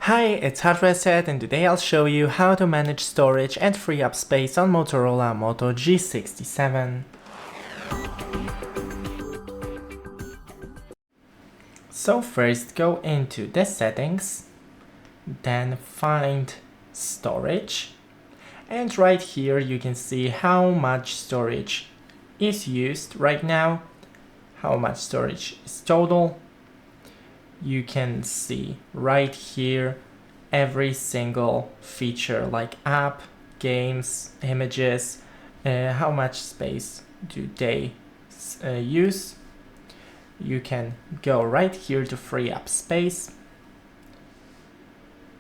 Hi, it's HardReset, and today I'll show you how to manage storage and free up space on Motorola Moto G67. So first go into the settings, then find storage, and right here you can see how much storage is used right now, how much storage is total. You can see right here every single feature like app, games, images, how much space do they use. You can go right here to free up space,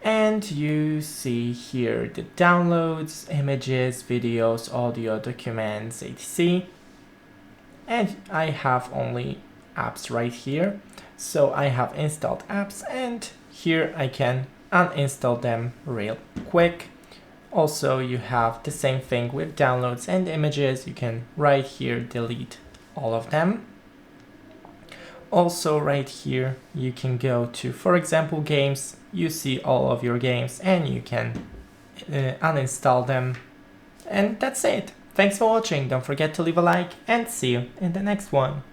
and you see here the downloads, images, videos, audio, documents, etc. And I have only apps right here, so I have installed apps, and here I can uninstall them real quick. Also, you have the same thing with downloads and images. You can right here delete all of them. Also right here you can go to, for example, games. You see all of your games and you can uninstall them, and that's it. Thanks for watching. Don't forget to leave a like, and see you in the next one.